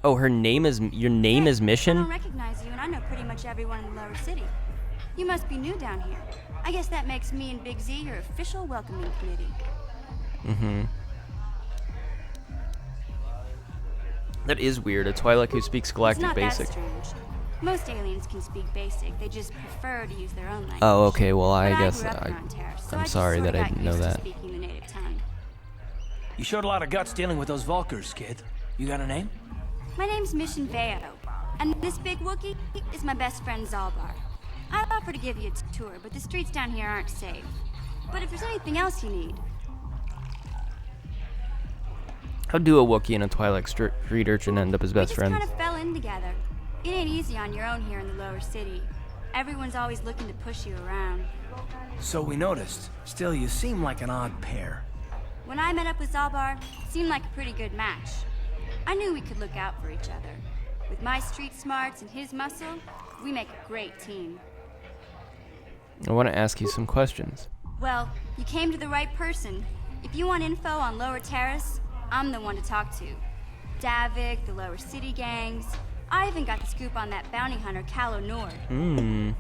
Oh, her name is your name is I Mission? don't recognize you, and I know pretty much everyone in the lower city. You must be new down here. I guess that makes me and Big Z your official welcoming committee. Mm-hmm. That is weird. A Twi'lek who speaks It's Galactic not Basic. that strange. Most aliens can speak Basic. They just prefer to use their own language. Oh, okay. Well, I But guess grew up around Terrace, so I'm I just sorry sorta that I got didn't know used to that. speaking the native tongue. You showed a lot of guts dealing with those Vulkars, kid. You got a name? My name's Mission Veo, and this big Woogie is my best friend Zalbar. I'd offer to give you a tour, but the streets down here aren't safe. But if there's anything else you need, How do a Wookiee and a Twi'lek street urchin end up as best we friends? just kind of fell in together. It ain't easy on your own here in the lower city. Everyone's always looking to push you around. So we noticed. Still, you seem like an odd pair. When I met up with Zalbar, it seemed like a pretty good match. I knew we could look out for each other. With my street smarts and his muscle, we make a great team. I want to ask you some questions. Well, you came to the right person. If you want info on Lower Terrace, I'm the one to talk to. Davik, the Lower City gangs. I even got the scoop on that bounty hunter, Calo Nord. Hmm.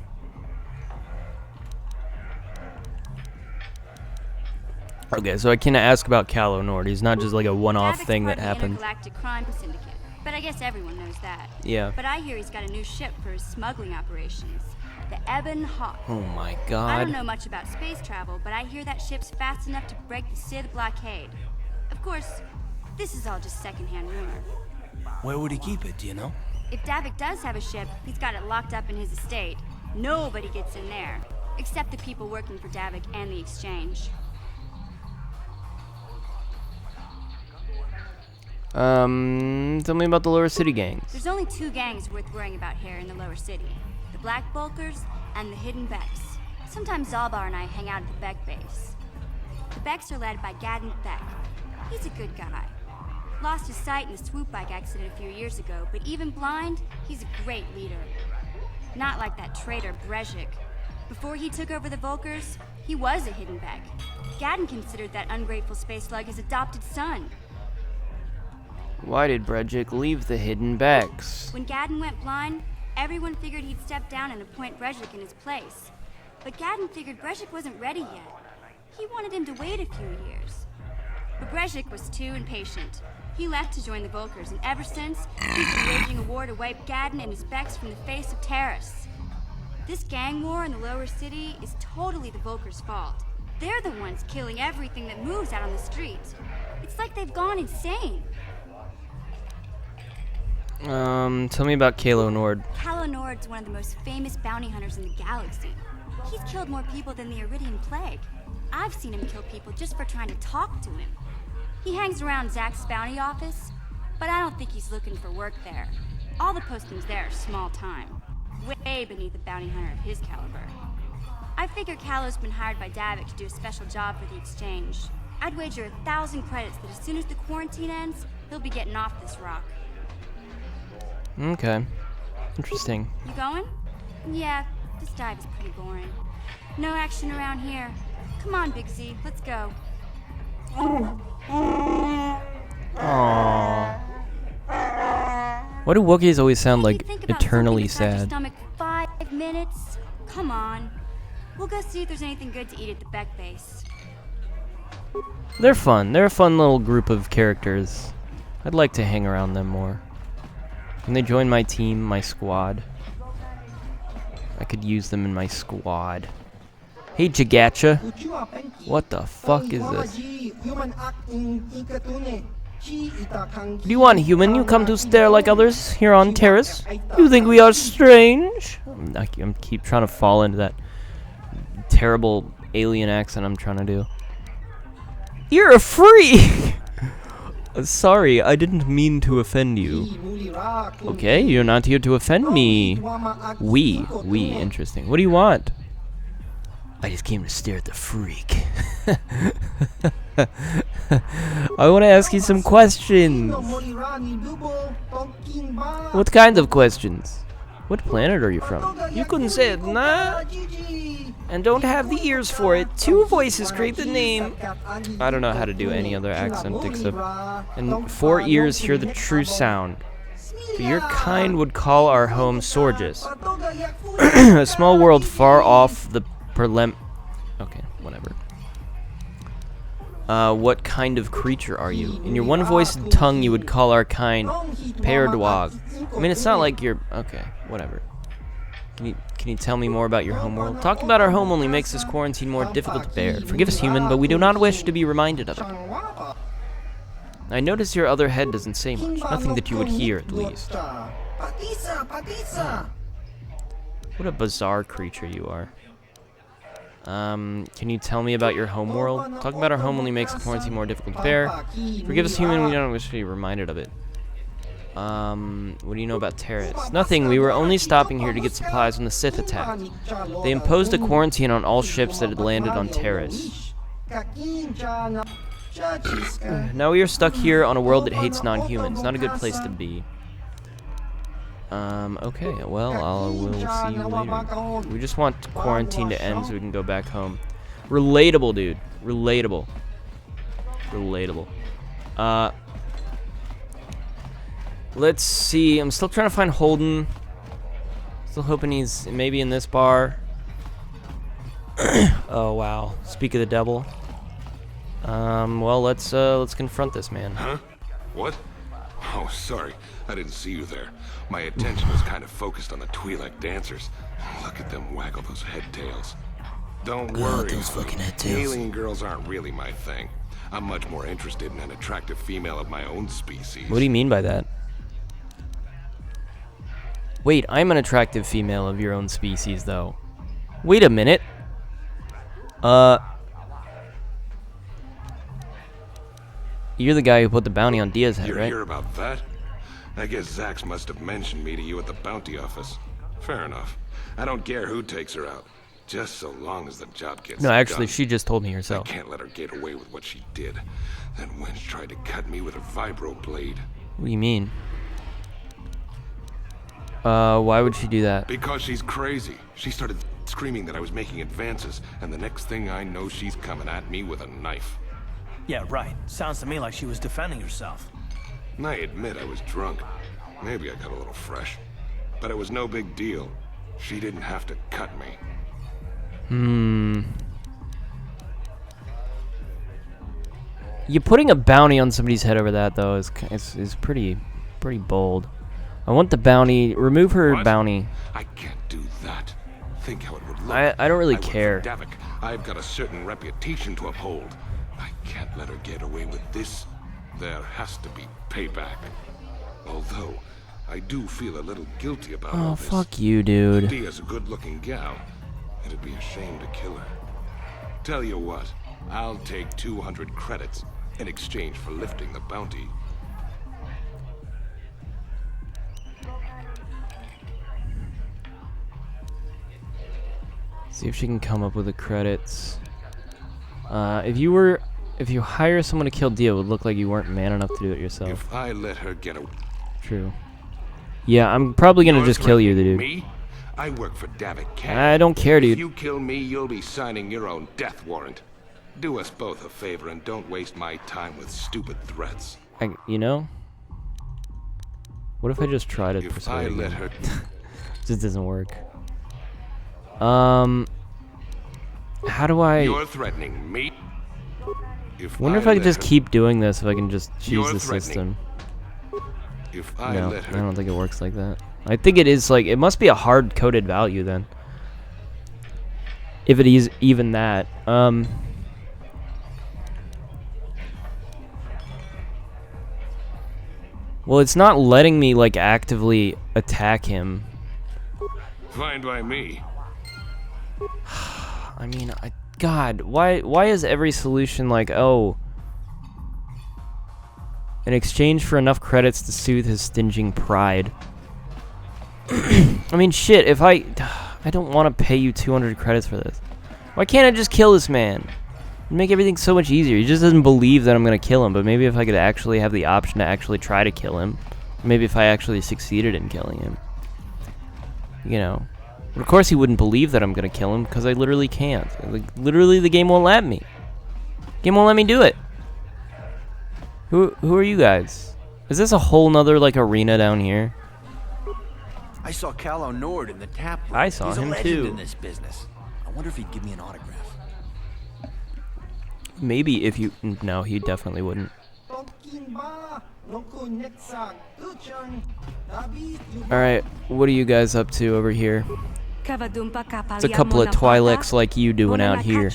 Okay, so I can ask about Calo Nord. He's not just like a one-off Davik's thing part that of the happened. Intergalactic Crime Syndicate, but I guess everyone knows that. Yeah. But I hear he's got a new ship for his smuggling operations, the Ebon Hawk. Oh my I god. don't know much about space travel, but I hear that ship's fast enough to break the Sith blockade. Of course, this is all just secondhand rumor. Where would he keep it, do you know? If Davik does have a ship, he's got it locked up in his estate. Nobody gets in there, except the people working for Davik and the Exchange. Tell me about the Lower City gangs. There's only two gangs worth worrying about here in the lower city. The Black Bulkers and the Hidden Becks. Sometimes Zalbar and I hang out at the Beck base. The Becks are led by Gadden Beck. He's a good guy. Lost his sight in a swoop bike accident a few years ago, but even blind, he's a great leader. Not like that traitor Brezhik. Before he took over the Vulkars, he was a Hidden Beck. Gadden considered that ungrateful space slug his adopted son. Why did Brejik leave the Hidden Becks? When Gadden went blind, everyone figured he'd step down and appoint Brezhik in his place. But Gadden figured Brezhik wasn't ready yet. He wanted him to wait a few years. But Brezhik was too impatient. He left to join the Vulkars, and ever since, he's been waging a war to wipe Gadden and his Becks from the face of Terrace. This gang war in the lower city is totally the Vulkars' fault. They're the ones killing everything that moves out on the streets. It's like they've gone insane. Tell me about Calo Nord. Calo Nord's one of the most famous bounty hunters in the galaxy. He's killed more people than the Iridian Plague. I've seen him kill people just for trying to talk to him. He hangs around Zach's bounty office, but I don't think he's looking for work there. All the postings there are small time, way beneath a bounty hunter of his caliber. I figure Calo's been hired by Davik to do a special job for the Exchange. I'd wager 1,000 credits that as soon as the quarantine ends, he'll be getting off this rock. Okay. Interesting. You going? Yeah, this dive is pretty boring. No action around here. Come on, Big Z, let's go. Aww. Why do Wookiees always sound Hey, like you think about eternally something inside your sad? stomach for 5 minutes? Come on. We'll go see if there's anything good to eat at the Beck base. They're fun. They're a fun little group of characters. I'd like to hang around them more. Can they join my team, my squad? I could use them in my squad. Hey, Jagacha. What the fuck is this? Do you want human? You come to stare like others here on Terrace? You think we are strange? I keep trying to fall into that terrible alien accent I'm trying to do. You're a freak! Sorry, I didn't mean to offend you. Okay, you're not here to offend me. We, interesting. What do you want? I just came to stare at the freak. I want to ask you some questions. What kind of questions? What planet are you from? You couldn't say it, nah? And don't have the ears for it. Two voices create the name. I don't know how to do any other accent except... And 4 ears hear the true sound. Your kind would call our home Sorges. A small world far off the Perlem... Okay, whatever. What kind of creature are you? In your one-voiced tongue, you would call our kind Peridwag. I mean, it's not like you're... Okay, whatever. Can you tell me more about your homeworld? Talking about our home only makes this quarantine more difficult to bear. Forgive us, human, but we do not wish to be reminded of it. I notice your other head doesn't say much. Nothing that you would hear, at least. What a bizarre creature you are. Can you tell me about your homeworld? Talking about our home only makes the quarantine more difficult to bear. Forgive us, human, we don't wish to be reminded of it. What do you know about terrorists? Nothing, we were only stopping here to get supplies when the Sith attacked. They imposed a quarantine on all ships that had landed on Terrace. Now we are stuck here on a world that hates non-humans. Not a good place to be. Okay, well, we'll see you later. We just want quarantine to end so we can go back home. Relatable, dude. Relatable. Let's see. I'm still trying to find Holden. Still hoping he's maybe in this bar. Oh, wow. Speak of the devil. Well, let's confront this man. Huh? What? Oh, sorry. I didn't see you there. My attention was kind of focused on the Twi'lek dancers. Look at them waggle those head tails. Don't worry. Those fucking head tails. Alien girls aren't really my thing. I'm much more interested in an attractive female of my own species. What do you mean by that? Wait, I'm an attractive female of your own species, though. Wait a minute. You're the guy who put the bounty on Diaz's head, You're right? here about that? I guess Zax must have mentioned me to you at the bounty office. Fair enough. I don't care who takes her out, just so long as the job gets No, actually, done. she just told me I herself. can't let her get away with what she did. That wench tried to cut me with her vibro blade. What do you mean? Why would she do that? Because she's crazy. She started screaming that I was making advances, and the next thing I know, she's coming at me with a knife. Yeah, right. Sounds to me like she was defending herself. And I admit I was drunk. Maybe I got a little fresh. But it was no big deal. She didn't have to cut me. You putting a bounty on somebody's head over that, though, is pretty bold. I want the bounty. Remove her What? bounty. I can't do that. Think how it would look. I don't really work for care. Davik. I've got a certain reputation to uphold. I can't let her get away with this. There has to be payback. Although, I do feel a little guilty about all Oh, this. fuck you, dude. Dia's a good-looking gal. It'd be a shame to kill her. Tell you what, I'll take 200 credits in exchange for lifting the bounty. See if she can come up with the credits. If you hire someone to kill Dia, it would look like you weren't man enough to do it yourself. If I let her get away... True. Yeah, I'm probably gonna just kill you, dude. Me? I work for Davik Khan. I don't care, If dude. you kill me, you'll be signing your own death warrant. Do us both a favor and don't waste my time with stupid threats. You know? What if I just try to If persuade I let him? her... Just doesn't work. How do I... You're threatening me? wonder if I could let just her- keep doing this, if I can just choose You're the threatening. system. If I No, let I her... don't think it works like that. I think it is like, it must be a hard-coded value then. If it is even that. Well, it's not letting me, like, actively attack him. Fine by me. I mean, God, why is every solution like, oh, in exchange for enough credits to soothe his stinging pride? I mean, shit, if I don't want to pay you 200 credits for this. Why can't I just kill this man? It'd make everything so much easier. He just doesn't believe that I'm going to kill him, but maybe if I could actually have the option to actually try to kill him, maybe if I actually succeeded in killing him, you know. But of course he wouldn't believe that I'm going to kill him, because I literally can't. Like, literally, the game won't let me. Game won't let me do it. Who are you guys? Is this a whole nother, like, arena down here? I saw Callow Nord in the tap room. I saw He's him a legend too. in this business. I wonder if he'd give me an autograph. Maybe if you... No, he definitely wouldn't. Alright, what are you guys up to over here? It's a couple of Twi'leks like you doing out here.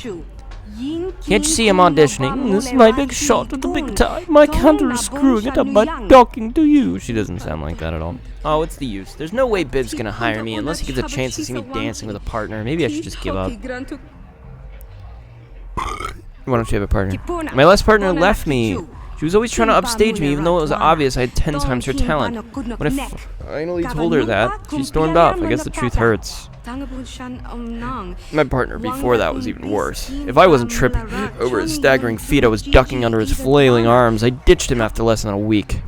Can't you see I'm auditioning? This is my big shot at the big time. My counter is screwing it up by talking to you. She doesn't sound like that at all. Oh, what's the use? There's no way Bib's gonna hire me unless he gets a chance to see me dancing with a partner. Maybe I should just give up. Why don't you have a partner? My last partner left me. She was always trying to upstage me, even though it was obvious I had 10 times her talent. When I finally told her that, she stormed off. I guess the truth hurts. My partner before that was even worse. If I wasn't tripping over his staggering feet, I was ducking under his flailing arms. I ditched him after less than a week.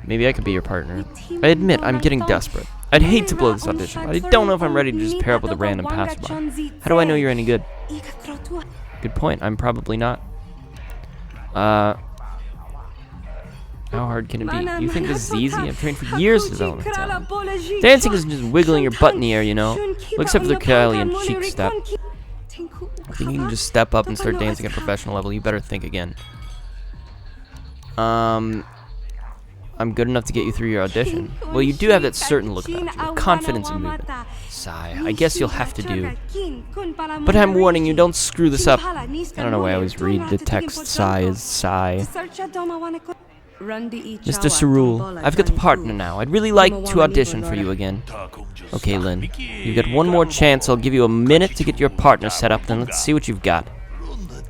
Maybe I could be your partner. I admit, I'm getting desperate. I'd hate to blow this audition, but I don't know if I'm ready to just pair up with a random passerby. How do I know you're any good? Good point. I'm probably not. How hard can it be? You think this is easy? I've trained for years to develop talent. Dancing isn't just wiggling your butt in the air, you know? Well, except for the curly and cheek step. I think you can just step up and start dancing at a professional level. You better think again. I'm good enough to get you through your audition. Well, you do have that certain look about you, confidence and movement. Sigh. I guess you'll have to do. But I'm warning you, don't screw this up. I don't know why I always read the text sigh as sigh. Mr. Cerule, I've got the partner now. I'd really like to audition for you again. Okay, Lynn. You've got one more chance. I'll give you a minute to get your partner set up, then let's see what you've got.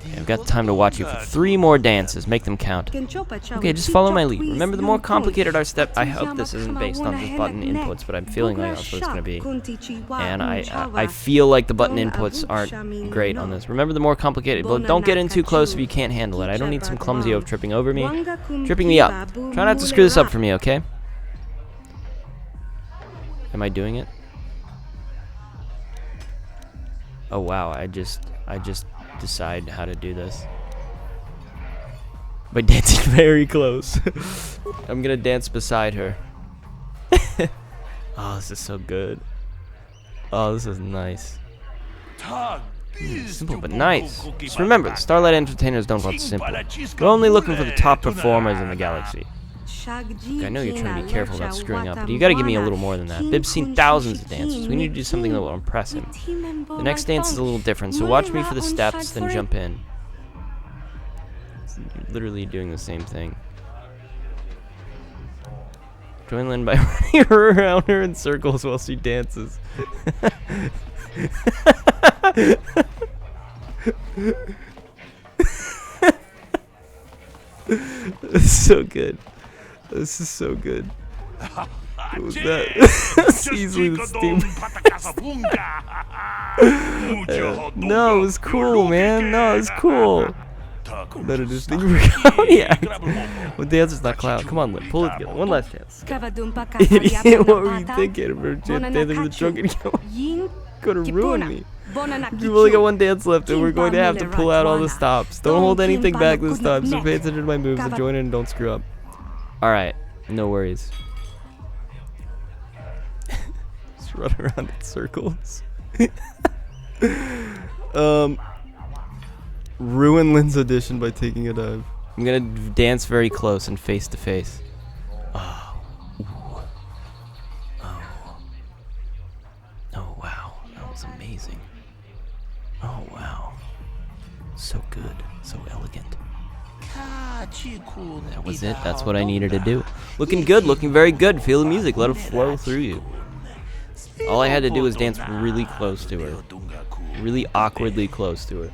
Okay, I've got time to watch you for 3 more dances. Make them count. Okay, just follow my lead. Remember, the more complicated our step... I hope this isn't based on just button inputs, but I'm feeling like that's what it's going to be. And I feel like the button inputs aren't great on this. Remember, the more complicated... Well, don't get in too close if you can't handle it. I don't need some clumsy oaf tripping over me. Tripping me up. Try not to screw this up for me, okay? Am I doing it? Oh, wow. I just decide how to do this by dancing very close. I'm gonna dance beside her. Oh, this is so good. Oh, this is nice. Simple but nice. Just remember, the Starlight Entertainers don't want simple. We're only looking for the top performers in the galaxy. Okay, I know you're trying to be careful about screwing up, but you gotta give me a little more than that. Bib's seen thousands of dances. We need to do something that will impress him. The next dance is a little different, so watch me for the steps, then jump in. You're literally doing the same thing. Join Lynn by running around her in circles while she dances. This is so good. This is so good. What was that? It's easily the steam. No, it was cool, man. No, it was cool. Better just think for Cloud. What dance is not Cloud? Come on, Lip. Pull it together. One last dance. Idiot, what were you thinking? We're dancing with the drunken yo. Gonna ruin me. We've only got 1 dance left, and we're going to have to pull out all the stops. Don't hold anything back this time, so pay attention to my moves and join in and don't screw up. Alright, no worries. Just run around in circles. Ruin Lynn's audition by taking a dive. I'm gonna dance very close and face to face. Oh. Ooh. Oh. Oh, wow. That was amazing. Oh, wow. So good. So elegant. That was it. That's what I needed to do. Looking good. Looking very good. Feel the music. Let it flow through you. All I had to do was dance really close to her. Really awkwardly close to her.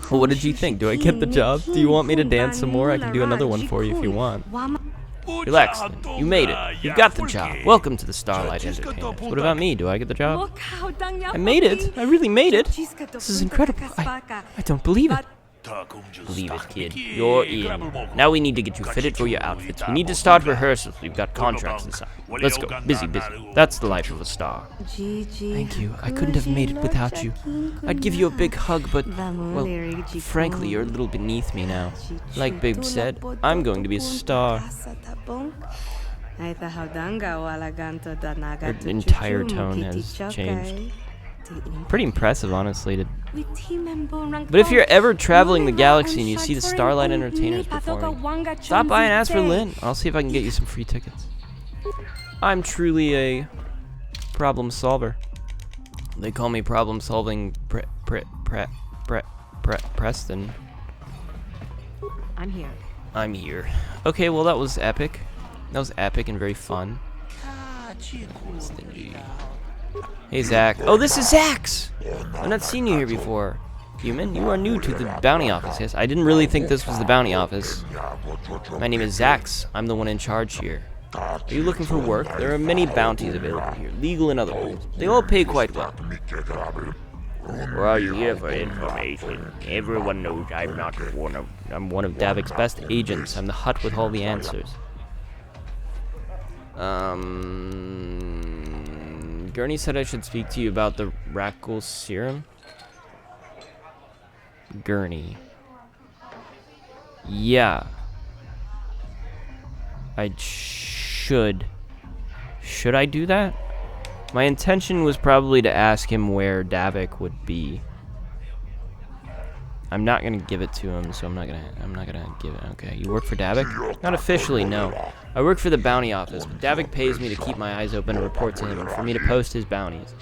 Well, what did you think? Do I get the job? Do you want me to dance some more? I can do another one for you if you want. Relax, you made it. You got the job. Welcome to the Starlight Entertainers. What about me? Do I get the job? I made it. I really made it. This is incredible. I don't believe it. Leave it, kid. You're in. Now we need to get you fitted for your outfits. We need to start rehearsals. We've got contracts to sign. Let's go. Busy, busy. That's the life of a star. Thank you. I couldn't have made it without you. I'd give you a big hug, but, well, frankly, you're a little beneath me now. Like Big said, I'm going to be a star. Her entire tone has changed. Pretty impressive, honestly. But if you're ever traveling the galaxy and you see the Starlight Entertainers performing, stop by and ask for Lynn. I'll see if I can get you some free tickets. I'm truly a problem solver. They call me problem solving Preston. I'm here. Okay, well that was epic. That was epic and very fun. Stingy. Hey, Zach. Oh, this is Zach's! I've not seen you here before. Human, you are new to the bounty office, yes? I didn't really think this was the bounty office. My name is Zax. I'm the one in charge here. Are you looking for work? There are many bounties available here, legal and otherwise. They all pay quite well. Or are you here for information? Everyone knows I'm one of Davik's best agents. I'm the hut with all the answers. Gurney said I should speak to you about the Rakul serum. Gurney. Yeah. I should. Should I do that? My intention was probably to ask him where Davik would be. I'm not gonna give it to him, so I'm not gonna give it. Okay, you work for Davik? Not officially, no. I work for the bounty office, but Davik pays me to keep my eyes open and report to him, and for me to post his bounties.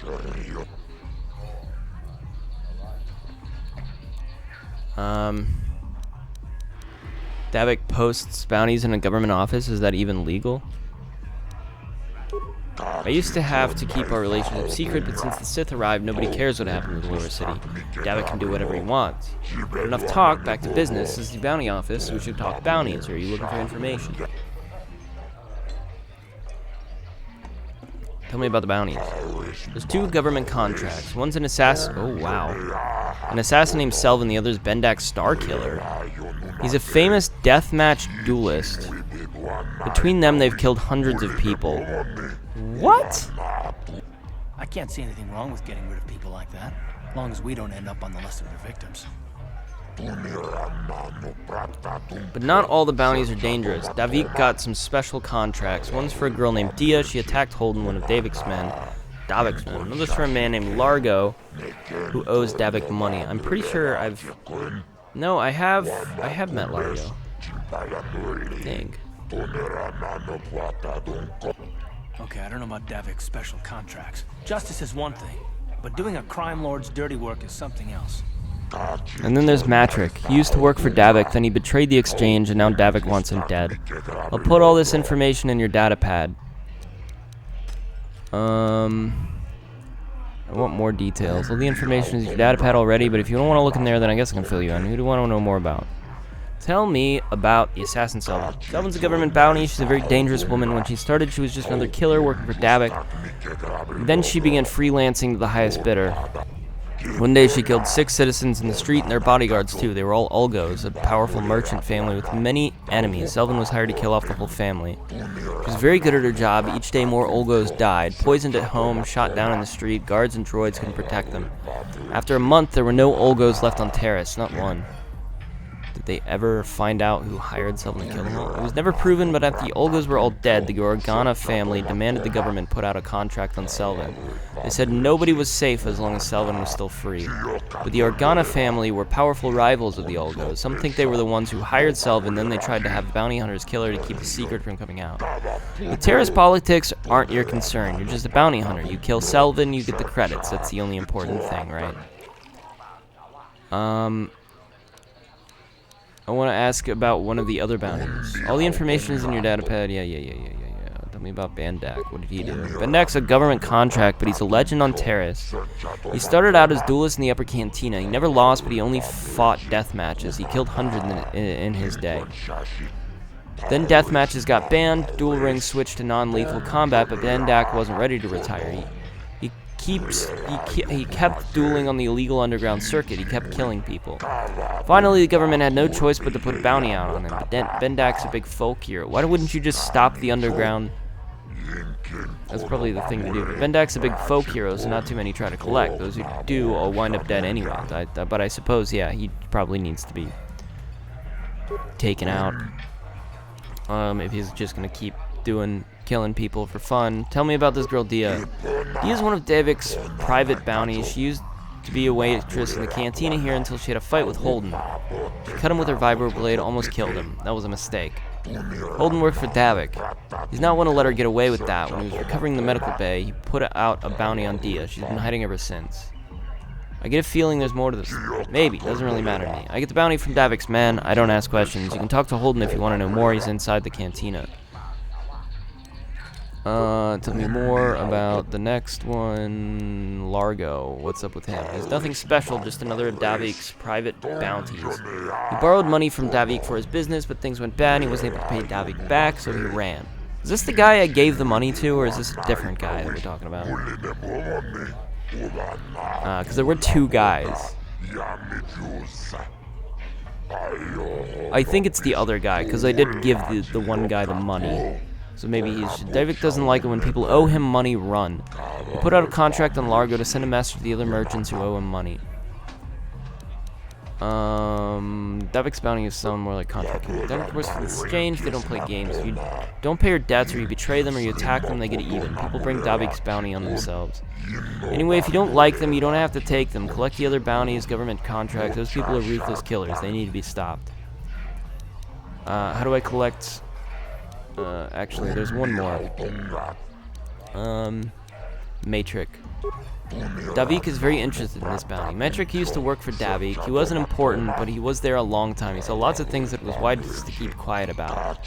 Davik posts bounties in a government office. Is that even legal? I used to have to keep our relationship secret, but since the Sith arrived, nobody cares what happened in the lower city. Davik can do whatever he wants. But enough talk, back to business. This is the bounty office, so we should talk bounties. Or are you looking for information? Tell me about the bounties. There's 2 government contracts. One's an assassin. Oh, wow. An assassin named Selvin, the other's Bendak's Star Killer. He's a famous deathmatch duelist. Between them, they've killed hundreds of people. What? I can't see anything wrong with getting rid of people like that, as long as we don't end up on the list of their victims. But not all the bounties are dangerous. Davik got some special contracts. One's for a girl named Dia. She attacked Holden, one of Davik's men. Another's for a man named Largo, who owes Davik money. I'm pretty sure I've... No, I have met Largo. Dang. Okay, I don't know about Davik's special contracts. Justice is one thing, but doing a crime lord's dirty work is something else. And then there's Matrick. He used to work for Davik, then he betrayed the exchange, and now Davik wants him dead. I'll put all this information in your data pad. I want more details. All the information is in your data pad already, but if you don't want to look in there, then I guess I can fill you in. Who do you want to know more about? Tell me about the assassin Selvin. Selvin's a government bounty. She's a very dangerous woman. When she started, she was just another killer working for Davik. Then she began freelancing to the highest bidder. One day she killed 6 citizens in the street and their bodyguards too. They were all Ulgos, a powerful merchant family with many enemies. Selvin was hired to kill off the whole family. She was very good at her job. Each day more Ulgos died. Poisoned at home, shot down in the street. Guards and droids couldn't protect them. After a month, there were no Ulgos left on Terrace, not one. Did they ever find out who hired Selvin to kill them all? It was never proven, but after the Ulgos were all dead, the Organa family demanded the government put out a contract on Selvin. They said nobody was safe as long as Selvin was still free. But the Organa family were powerful rivals of the Ulgos. Some think they were the ones who hired Selvin, then they tried to have bounty hunters kill her to keep the secret from coming out. The Terrace politics aren't your concern. You're just a bounty hunter. You kill Selvin, you get the credits. That's the only important thing, right? I want to ask about one of the other bounties. All the information is in your datapad. Yeah. Tell me about Bendak. What did he do? Bendak's a government contract, but he's a legend on Terrace. He started out as duelist in the upper cantina. He never lost, but he only fought death matches. He killed hundreds in his day. Then death matches got banned. Duel rings switched to non-lethal combat, but Bendak wasn't ready to retire. He he kept dueling on the illegal underground circuit. He kept killing people. Finally, the government had no choice but to put a bounty out on him. But Bendak's a big folk hero. Why wouldn't you just stop the underground? That's probably the thing to do. But Bendak's a big folk hero, so not too many try to collect. Those who do will wind up dead anyway. But I suppose, yeah, he probably needs to be taken out. If he's just gonna keep killing people for fun. Tell me about this girl, Dia. Dia is one of Davik's private bounties. She used to be a waitress in the cantina here until she had a fight with Holden. She cut him with her vibro blade, almost killed him. That was a mistake. Holden worked for Davik. He's not one to let her get away with that. When he was recovering the medical bay, he put out a bounty on Dia. She's been hiding ever since. I get a feeling there's more to this. Maybe. Doesn't really matter to me. I get the bounty from Davik's men. I don't ask questions. You can talk to Holden if you want to know more. He's inside the cantina. Tell me more about the next one. Largo. What's up with him? He's nothing special, just another of Davik's private bounties. He borrowed money from Davik for his business, but things went bad and he wasn't able to pay Davik back, so he ran. Is this the guy I gave the money to, or is this a different guy that we're talking about? Because there were two guys. I think it's the other guy, because I did give the one guy the money. So maybe Davik doesn't like it when people owe him money, run. He put out a contract on Largo to send a message to the other merchants who owe him money. Davik's bounty is sound more like contracting. Davik works for the exchange, they don't play games. If you don't pay your debts, or you betray them, or you attack them, they get even. People bring Davik's bounty on themselves. Anyway, if you don't like them, you don't have to take them. Collect the other bounties, government contracts. Those people are ruthless killers. They need to be stopped. How do I collect... actually, there's one more. Matrix. Davik is very interested in this bounty. Matrix used to work for Davik. He wasn't important, but he was there a long time. He saw lots of things that it was wise to keep quiet about.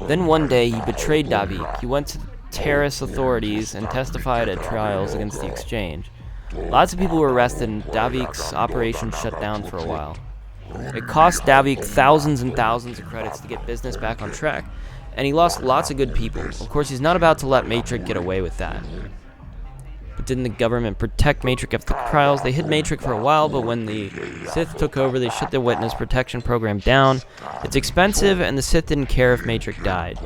Then one day, he betrayed Davik. He went to the terrorist authorities and testified at trials against the exchange. Lots of people were arrested, and Davik's operation shut down for a while. It cost Davik thousands and thousands of credits to get business back on track, and he lost lots of good people. Of course, he's not about to let Matrix get away with that. But didn't the government protect Matrix after the trials? They hid Matrix for a while, but when the Sith took over, they shut their witness protection program down. It's expensive, and the Sith didn't care if Matrix died.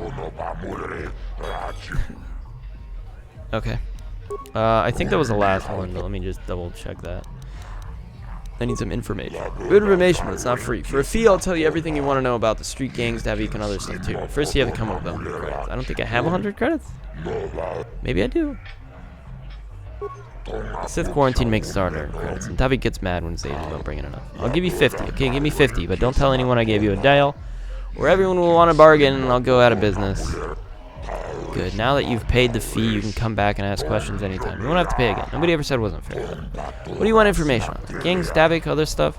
Okay. I think that was the last one, but let me just double check that. I need some information. Good information, but it's not free. For a fee, I'll tell you everything you want to know about the street gangs, Davik, and other stuff too. First, you have to come up with 100 credits. I don't think I have 100 credits. Maybe I do. Sith quarantine makes starter credits, and Davik gets mad when his agents don't bring in enough. I'll give you 50, okay? Give me 50, but don't tell anyone I gave you a deal, or everyone will want to bargain, and I'll go out of business. Good. Now that you've paid the fee, you can come back and ask questions anytime. You won't have to pay again. Nobody ever said it wasn't fair. What do you want information on? Gangs, Davik, other stuff?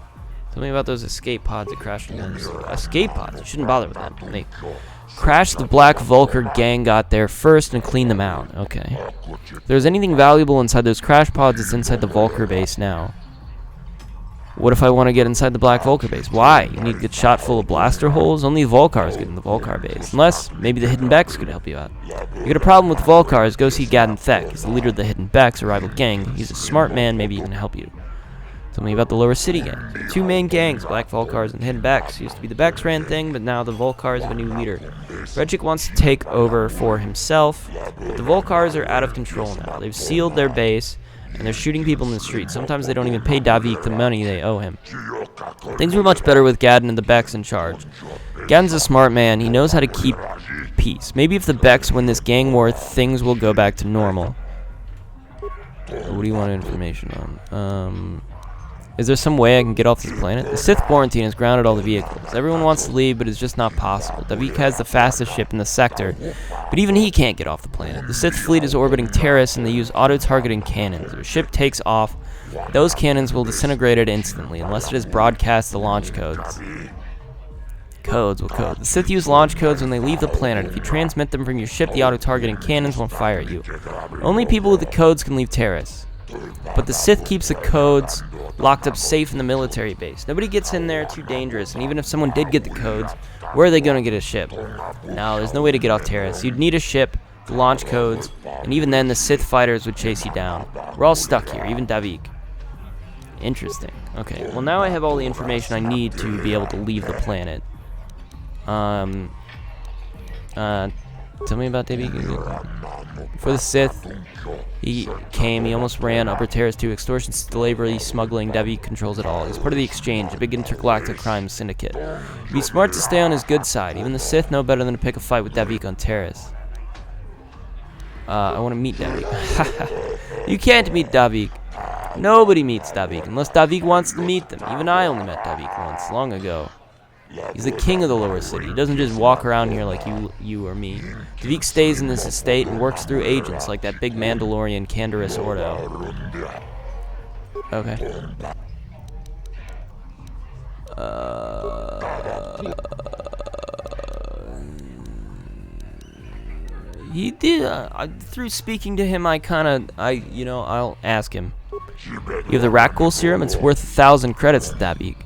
Tell me about those escape pods that crashed again. Escape pods? You shouldn't bother with them. They crashed the Black Vulcar gang, got there first, and cleaned them out. Okay. If there's anything valuable inside those crash pods, it's inside the Vulcar base now. What if I want to get inside the Black Vulcar base? Why? You need to get shot full of blaster holes? Only Vulcars get in the Vulcar base. Unless, maybe the Hidden Becks could help you out. You get a problem with Vulcars, go see Gadden Thek. He's the leader of the Hidden Becks, a rival gang. He's a smart man, maybe he can help you. Tell me about the Lower City gang. Two main gangs, Black Vulcars and Hidden Becks. Used to be the Becks ran thing, but now the Vulcars have a new leader. Regik wants to take over for himself, but the Vulcars are out of control now. They've sealed their base, and they're shooting people in the street. Sometimes they don't even pay Davik the money they owe him. Things were much better with Gadden and the Becks in charge. Gadden's a smart man. He knows how to keep peace. Maybe if the Becks win this gang war, things will go back to normal. What do you want information on? Is there some way I can get off this planet? The Sith quarantine has grounded all the vehicles. Everyone wants to leave, but it's just not possible. Davik has the fastest ship in the sector, but even he can't get off the planet. The Sith fleet is orbiting Terrace, and they use auto-targeting cannons. If a ship takes off, those cannons will disintegrate it instantly, unless it has broadcast the launch codes. Codes? What codes? The Sith use launch codes when they leave the planet. If you transmit them from your ship, the auto-targeting cannons won't fire at you. Only people with the codes can leave Terrace. But the Sith keeps the codes locked up safe in the military base. Nobody gets in there, too dangerous, and even if someone did get the codes, where are they going to get a ship? No, there's no way to get off Terrace. You'd need a ship the launch codes, and even then the Sith fighters would chase you down. We're all stuck here, even Davik. Interesting. Okay, well now I have all the information I need to be able to leave the planet. Tell me about Davik. For the Sith, he almost ran Upper Terrace to extortion, slavery, smuggling. Davik controls it all. He's part of the Exchange, a big intergalactic crime syndicate. It'd be smart to stay on his good side. Even the Sith know better than to pick a fight with Davik on Terrace. I want to meet Davik. You can't meet Davik. Nobody meets Davik unless Davik wants to meet them. Even I only met Davik once, long ago. He's the king of the lower city. He doesn't just walk around here like you or me. Davik stays in this estate and works through agents like that big Mandalorian Canderous Ordo. Okay. He did. Through speaking to him, I'll ask him. You have the Rakghoul serum. It's worth 1,000 credits to Davik.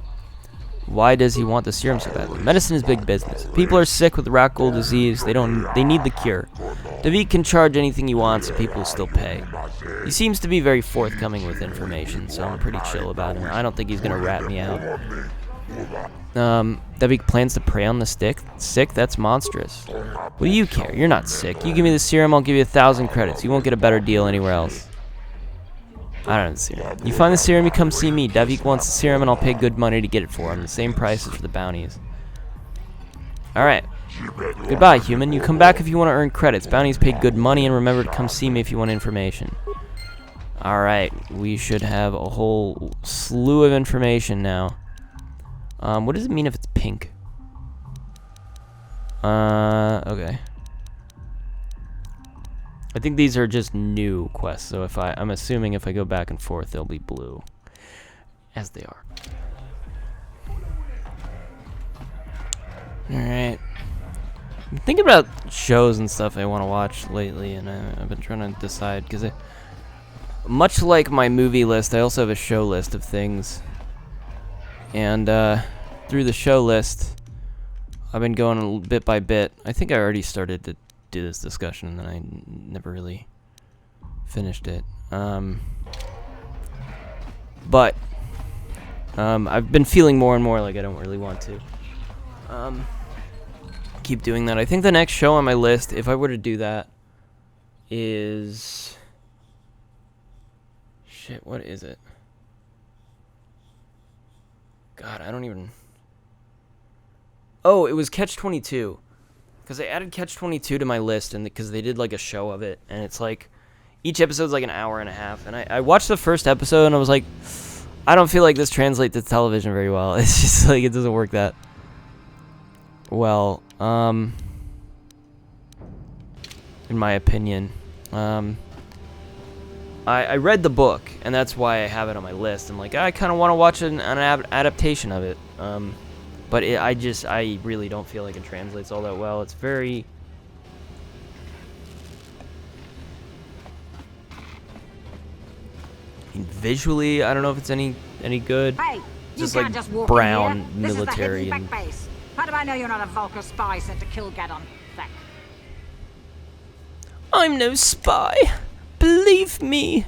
Why does he want the serum so badly? Medicine is big business. If people are sick with Rakghoul disease, they need the cure. Davik can charge anything he wants and people will still pay. He seems to be very forthcoming with information, so I'm pretty chill about him. I don't think he's gonna rat me out. Davik plans to prey on the sick? That's monstrous. What do you care? You're not sick. You give me the serum, I'll give you 1,000 credits. You won't get a better deal anywhere else. I don't have the serum. You find the serum, you come see me. Davik wants the serum, and I'll pay good money to get it for him. The same price as for the bounties. Alright. Goodbye, human. You come back if you want to earn credits. Bounties pay good money, and remember to come see me if you want information. Alright. We should have a whole slew of information now. What does it mean if it's pink? Okay. I think these are just new quests, so I'm assuming if I go back and forth, they'll be blue. As they are. Alright. I'm thinking about shows and stuff I want to watch lately, and I've been trying to decide, because much like my movie list, I also have a show list of things. And through the show list, I've been going bit by bit. I think I already started to do this discussion, and then I never really finished it. But I've been feeling more and more like I don't really want to keep doing that. I think the next show on my list, if I were to do that, is shit. What is it? God, I don't even. Oh, it was Catch-22. Because I added Catch-22 to my list, and because they did like a show of it, and it's like each episode's like an hour and a half. And I watched the first episode, and I was like, I don't feel like this translates to television very well. It's just like it doesn't work that well, in my opinion. I read the book, and that's why I have it on my list. I'm like, I kind of want to watch an adaptation of it. But I really don't feel like it translates all that well. It's very. Visually, I don't know if it's any good. Hey, just you like can't just walk brown in here. military. This is the hidden back base. How do I know you're not a Vulcan spy sent to kill Gaddon? I'm no spy. Believe me.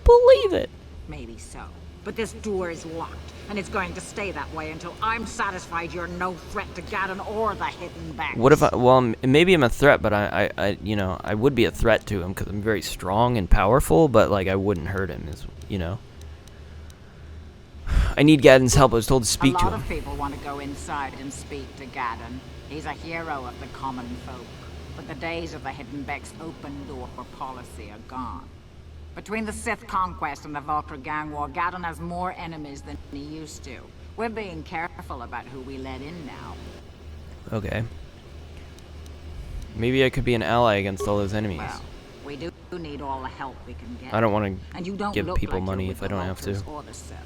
Believe it. Maybe so, but this door is locked. And it's going to stay that way until I'm satisfied you're no threat to Gaddon or the hidden backs. What if well, maybe I'm a threat, but I would be a threat to him because I'm very strong and powerful, but like I wouldn't hurt him, I need Gaddon's help. I was told to speak to him. A lot of people want to go inside and speak to Gaddon. He's a hero of the common folk. But the days of the hidden Beck's open door policy are gone. Between the Sith conquest and the Vulcan gang war, Gaddon has more enemies than he used to. We're being careful about who we let in now. Okay. Maybe I could be an ally against all those enemies. Well, we do need all the help we can get. I don't want And you to don't give look people like money you're if with I the don't have to. Vultures or the Sith.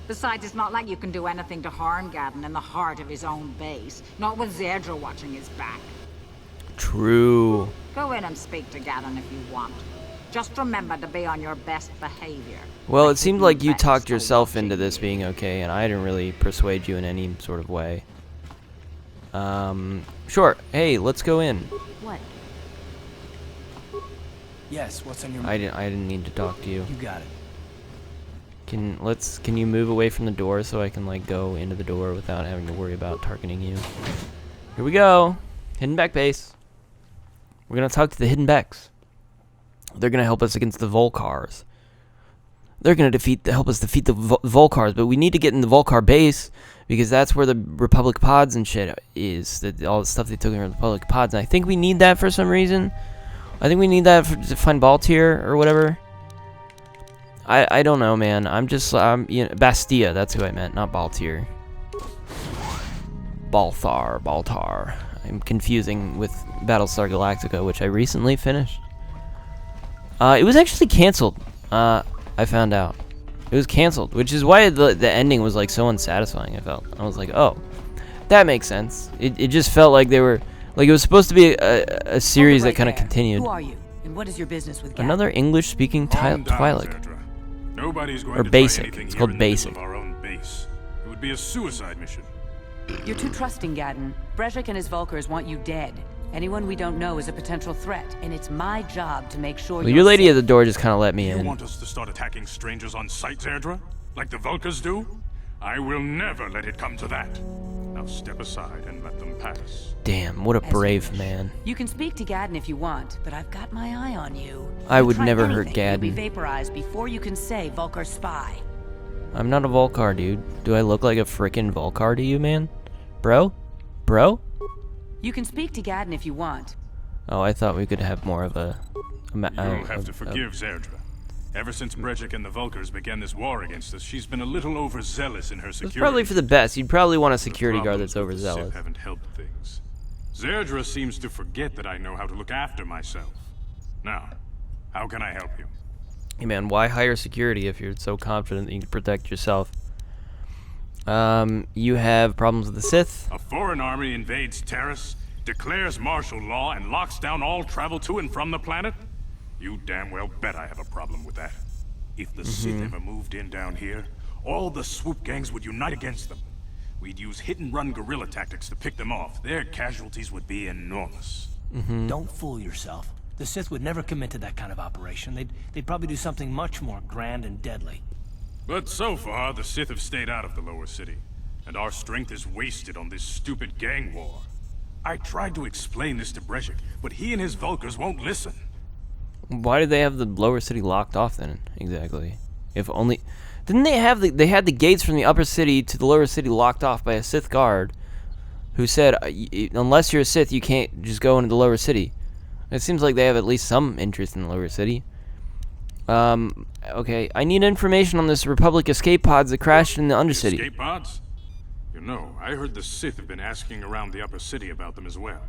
Besides, it's not like you can do anything to harm Gaddon in the heart of his own base. Not with Zedra watching his back. True. Go in and speak to Gaddon if you want. Just remember to be on your best behavior. Well, it seemed like you talked yourself into this being okay, and I didn't really persuade you in any sort of way. Sure. Hey, let's go in. What? Yes, what's on your I mind? didn't need to talk to you. You got it. Can you move away from the door so I can like go into the door without having to worry about targeting you? Here we go. Hidden Beck base. We're gonna talk to the Hidden Becks. They're gonna help us against the Volcars. They're gonna help us defeat the Volcars, but we need to get in the Volcar base because that's where the Republic pods and shit is. All the stuff they took in the Republic pods, and I think we need that for some reason. I think we need that to find Baltier or whatever. I don't know, man. Bastia. That's who I meant, not Baltier. Baltar. I'm confusing with Battlestar Galactica, which I recently finished. It was actually canceled. I found out it was canceled, which is why the ending was like so unsatisfying. I was like, oh, that makes sense. It just felt like they were like it was supposed to be a series that kind of continued. Who are you, and what is your business with Gavin? Another English-speaking Twi'lek. Nobody's going Or to basic. try anything It's here called in the middle basic. of our own base. It would be a suicide mission. You're too trusting, Gadden. Brezhik and his Vulkars want you dead. Anyone we don't know is a potential threat, and it's my job to make sure Well, you're your lady safe. at the door just kind of let me You in. want us to start attacking strangers on sight, Zerdra? Like the Vulkars do? I will never let it come to that. Now step aside and let them pass. Damn, what a As you brave wish. man. You can speak to Gadden if you want, but I've got my eye on you. I You would try never hurt anything, you'll be Gadden. vaporized before you can say Vulkar spy. I'm not a Volcar, dude. Do I look like a frickin' Volcar to you, man? Bro? You can speak to Gadden if you want. Oh, I thought we could have more of a... You'll have to forgive Zerdra. Ever since Brezhik and the Vulkars began this war against us, she's been a little overzealous in her It's security. probably for the best. You'd probably want a The security guard problems that's with the Sith overzealous. haven't helped things. Zerdra seems to forget that I know how to look after myself. Now, how can I help you? Hey man, why hire security if you're so confident that you can protect yourself? You have problems with the Sith? A foreign army invades Terrace, declares martial law, and locks down all travel to and from the planet? You damn well bet I have a problem with that. If the Sith ever moved in down here, all the swoop gangs would unite against them. We'd use hit-and-run guerrilla tactics to pick them off. Their casualties would be enormous. Don't fool yourself. The Sith would never commit to that kind of operation. They'd probably do something much more grand and deadly. But so far, the Sith have stayed out of the lower city, and our strength is wasted on this stupid gang war. I tried to explain this to Brezhik, but he and his Vulkars won't listen. Why did they have the lower city locked off then, exactly? If only... Didn't they have they had the gates from the upper city to the lower city locked off by a Sith guard who said, unless you're a Sith, you can't just go into the lower city. It seems like they have at least some interest in the lower city. Okay, I need information on this Republic escape pods that crashed in the Undercity. Escape pods? You know, I heard the Sith have been asking around the upper city about them as well.